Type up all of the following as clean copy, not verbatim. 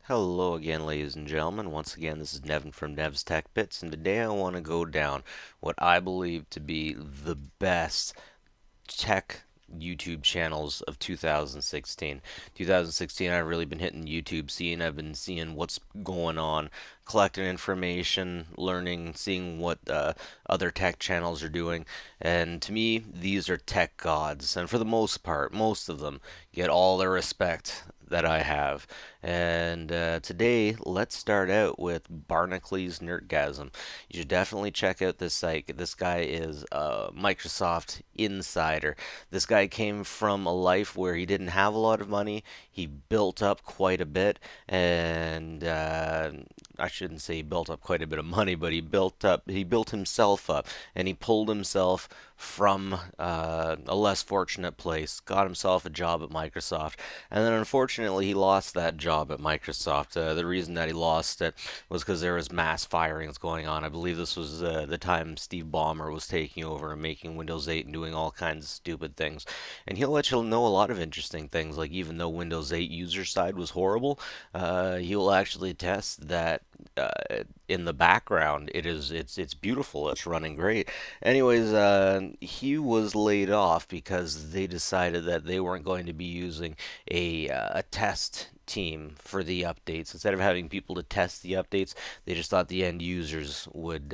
Hello again, ladies and gentlemen. Once again, this is Nevin from Nev's Tech Bits, and today I want to go down what I believe to be the best tech YouTube channels of 2016. 2016, I've really been hitting YouTube scene. I've been seeing what's going on, collecting information, learning, seeing what other tech channels are doing. And to me, these are tech gods. And for the most part, most of them get all the respect that I have. And today, let's start out with Barnacules Nerdgasm. You should definitely check out this site. This guy is a Microsoft insider. This guy came from a life where he didn't have a lot of money. He built up quite a bit, and I shouldn't say he built up quite a bit of money, but he built himself up, and he pulled himself from a less fortunate place, got himself a job at Microsoft, and then unfortunately he lost that job at Microsoft. The reason that he lost it was because there was mass firings going on. I believe this was the time Steve Ballmer was taking over and making Windows 8 and doing all kinds of stupid things. And he'll let you know a lot of interesting things, like even though Windows 8 user side was horrible, he will actually test that uh, in the background it's beautiful, it's running great. Anyways, he was laid off because they decided that they weren't going to be using a test team for the updates. Instead of having people to test the updates, they just thought the end users would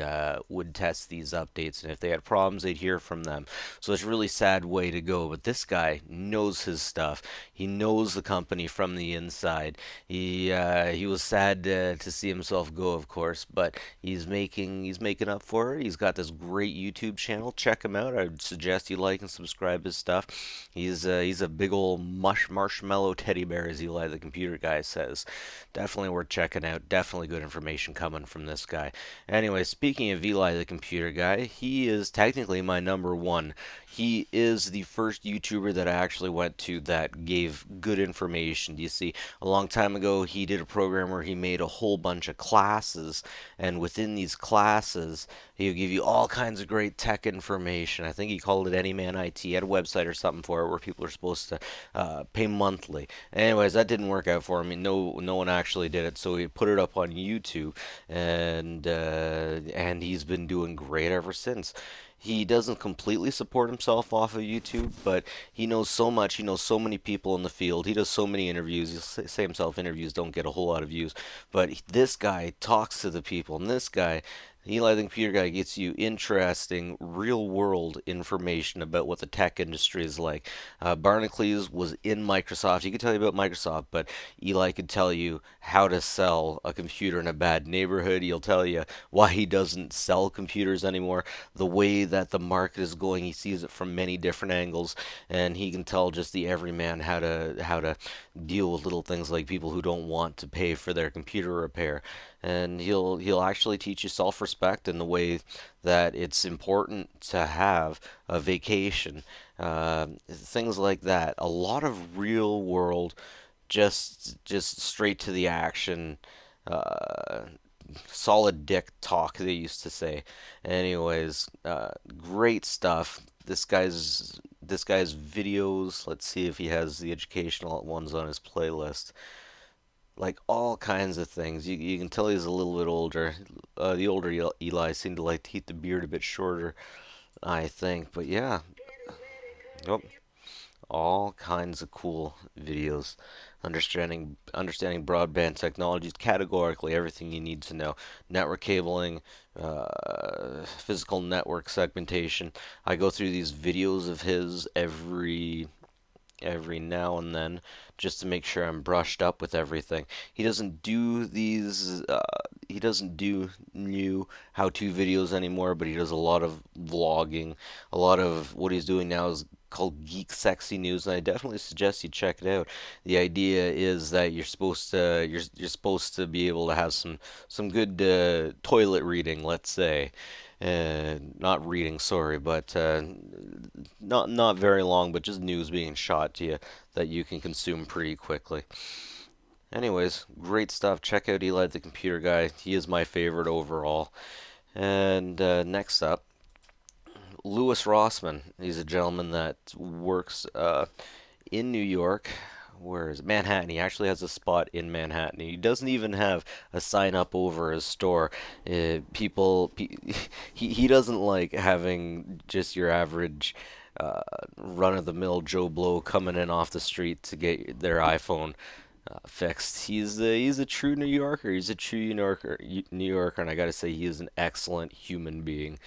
test these updates, and if they had problems, they'd hear from them. So it's a really sad way to go. But this guy knows his stuff. He knows the company from the inside. He was sad to see himself go, of course, but he's making up for it. He's got this great YouTube channel. Check him out. I'd suggest you like and subscribe his stuff. He's a big old marshmallow teddy bear, as Eli the computer guy says. Definitely worth checking out. Definitely good information coming from this guy. Anyway, speaking of Eli the computer guy, he is technically my number one. He is the first YouTuber that I actually went to that gave good information. Do you see? A long time ago, he did a program where he made a whole bunch of classes, and within these classes, he would give you all kinds of great tech information. I think he called it Anyman IT. He had a website or something for it where people are supposed to pay monthly. Anyways, that didn't work out for him. No one actually did it, so he put it up on YouTube, and he's been doing great ever since. He doesn't completely support himself off of YouTube, but he knows so much. He knows so many people in the field. He does so many interviews. He'll say himself interviews don't get a whole lot of views, but this guy talks to the people, and this guy, Eli the computer guy, gets you interesting, real world information about what the tech industry is like. Barnacules was in Microsoft. He could tell you about Microsoft, but Eli could tell you how to sell a computer in a bad neighborhood. He'll tell you why he doesn't sell computers anymore, the way that the market is going. He sees it from many different angles, and he can tell just the everyman how to deal with little things like people who don't want to pay for their computer repair. And he'll actually teach you self-respect in the way that it's important to have a vacation, things like that. A lot of real world, just straight to the action, uh, solid dick talk, they used to say. Anyways, great stuff. This guy's videos. Let's see if he has the educational ones on his playlist. Like all kinds of things. You can tell he's a little bit older. The older Eli seemed to like to keep the beard a bit shorter, I think. But yeah, yep, all kinds of cool videos. Understanding broadband technologies, categorically everything you need to know. Network cabling, physical network segmentation. I go through these videos of his every now and then just to make sure I'm brushed up with everything. He doesn't do new how-to videos anymore, but he does a lot of vlogging. A lot of what he's doing now is called Geek Sexy News, and I definitely suggest you check it out. The idea is that you're supposed to be able to have some good toilet reading, let's say. Not reading, sorry, but not very long, but just news being shot to you that you can consume pretty quickly. Anyways, great stuff. Check out Eli the Computer Guy. He is my favorite overall. And next up, Louis Rossman. He's a gentleman that works in New York where is it? Manhattan. He actually has a spot in Manhattan. He doesn't even have a sign up over his store. People, he doesn't like having just your average uh, run-of-the-mill Joe Blow coming in off the street to get their iPhone fixed. He's a true New Yorker. He's a true New Yorker, and I gotta say he is an excellent human being.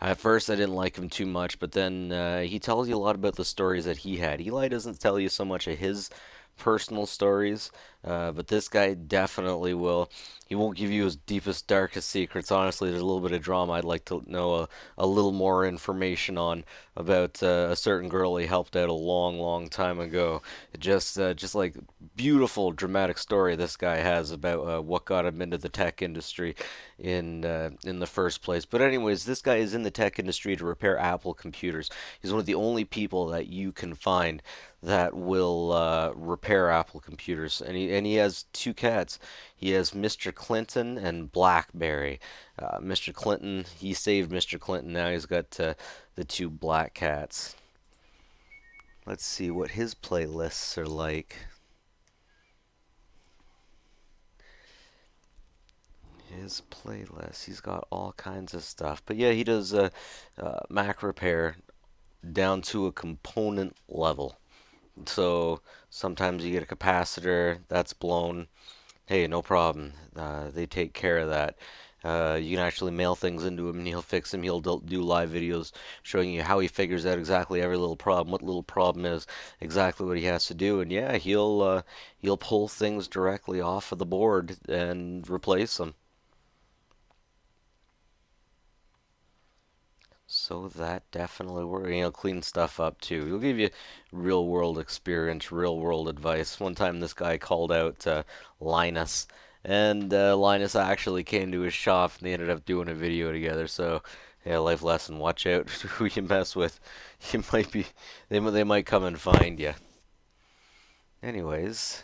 At first, I didn't like him too much, but then he tells you a lot about the stories that he had. Eli doesn't tell you so much of his personal stories, but this guy definitely will. He won't give you his deepest, darkest secrets. Honestly, there's a little bit of drama I'd like to know a little more information on about a certain girl he helped out a long, long time ago. Just like beautiful, dramatic story this guy has about what got him into the tech industry in the first place. But anyways, this guy is in the tech industry to repair Apple computers. He's one of the only people that you can find that will repair Apple computers, and he has two cats. He has Mr. Clinton and Blackberry. Mr. Clinton, he saved Mr. Clinton. Now he's got the two black cats. Let's see what his playlists are like. His playlist. He's got all kinds of stuff. But yeah, he does Mac repair down to a component level. So sometimes you get a capacitor that's blown. Hey, no problem. They take care of that. You can actually mail things into him and he'll fix them. He'll do live videos showing you how he figures out exactly every little problem, what little problem is, exactly what he has to do. And yeah, he'll pull things directly off of the board and replace them. So that definitely works. Clean stuff up too. He'll give you real world experience, real world advice. One time this guy called out Linus, and Linus actually came to his shop and they ended up doing a video together. So, yeah, life lesson: watch out who you mess with. You might be, they might come and find you. Anyways,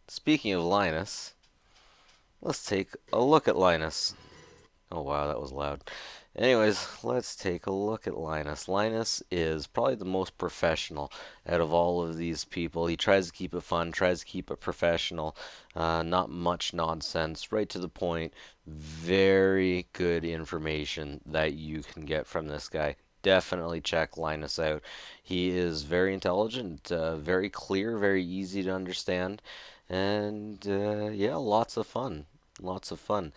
speaking of Linus, let's take a look at Linus. Oh wow, that was loud. Anyways, let's take a look at Linus. Linus is probably the most professional out of all of these people. He tries to keep it fun, tries to keep it professional, not much nonsense, right to the point. Very good information that you can get from this guy. Definitely check Linus out. He is very intelligent, very clear, very easy to understand, and yeah, lots of fun. Lots of fun.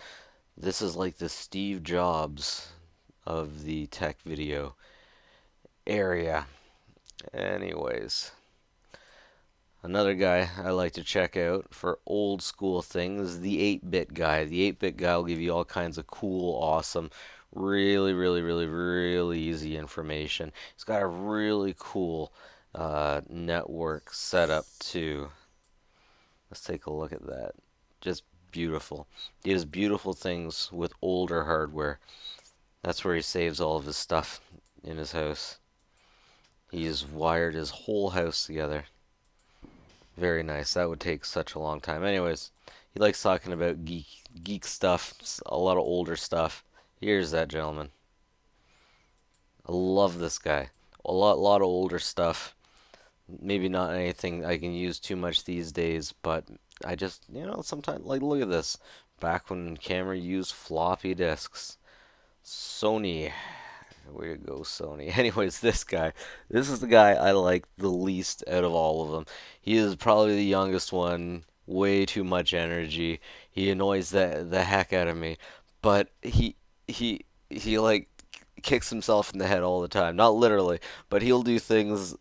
This is like the Steve Jobs of the tech video area. Anyways, another guy I like to check out for old school things, the 8-bit guy. The 8-bit guy will give you all kinds of cool, awesome, really easy information. He's got a really cool network setup too. Let's take a look at that. Just beautiful. He does beautiful things with older hardware. That's where he saves all of his stuff in his house. He's wired his whole house together. Very nice. That would take such a long time. Anyways, he likes talking about geek stuff, a lot of older stuff. Here's that gentleman. I love this guy. A lot of older stuff. Maybe not anything I can use too much these days, but I just, sometimes, like, look at this. Back when camera used floppy disks. Sony. Way to go, Sony. Anyways, this guy. This is the guy I like the least out of all of them. He is probably the youngest one. Way too much energy. He annoys the heck out of me. But he like kicks himself in the head all the time. Not literally, but he'll do things.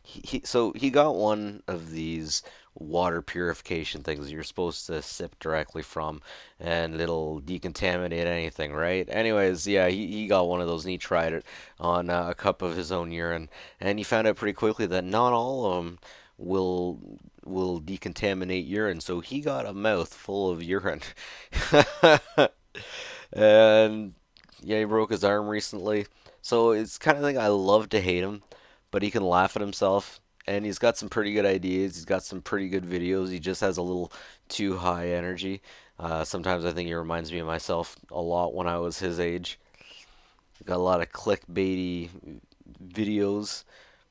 he, so he got one of these water purification things you're supposed to sip directly from, and it'll decontaminate anything, right? Anyways, yeah, he got one of those and he tried it on a cup of his own urine, and he found out pretty quickly that not all of them will will decontaminate urine. So he got a mouth full of urine, and yeah, he broke his arm recently. So it's kind of thing I love to hate him, but he can laugh at himself, and he's got some pretty good ideas. He's got some pretty good videos. He just has a little too high energy. Sometimes I think he reminds me of myself a lot when I was his age. Got a lot of clickbaity videos,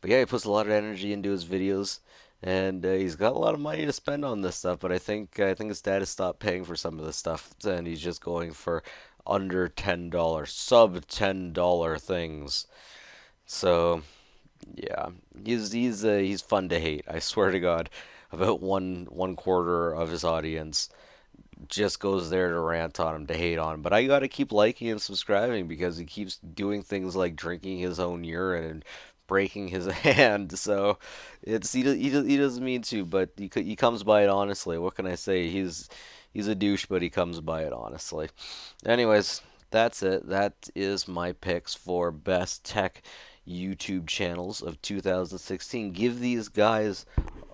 But yeah, he puts a lot of energy into his videos, and he's got a lot of money to spend on this stuff. But I think his dad has stopped paying for some of this stuff, and he's just going for under $10, sub $10 things. So yeah, he's fun to hate. I swear to God, about one quarter of his audience just goes there to rant on him, to hate on him. But I gotta keep liking and subscribing because he keeps doing things like drinking his own urine and breaking his hand. So he doesn't mean to, but he comes by it honestly. What can I say? He's a douche, but he comes by it honestly. Anyways, that's it. That is my picks for best tech YouTube channels of 2016. Give these guys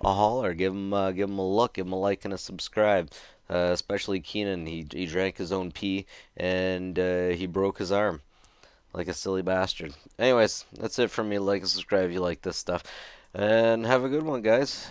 a holler. Give them a look. Give them a like and a subscribe. Especially Keenan. He drank his own pee and he broke his arm like a silly bastard. Anyways, that's it from me. Like and subscribe if you like this stuff, and have a good one, guys.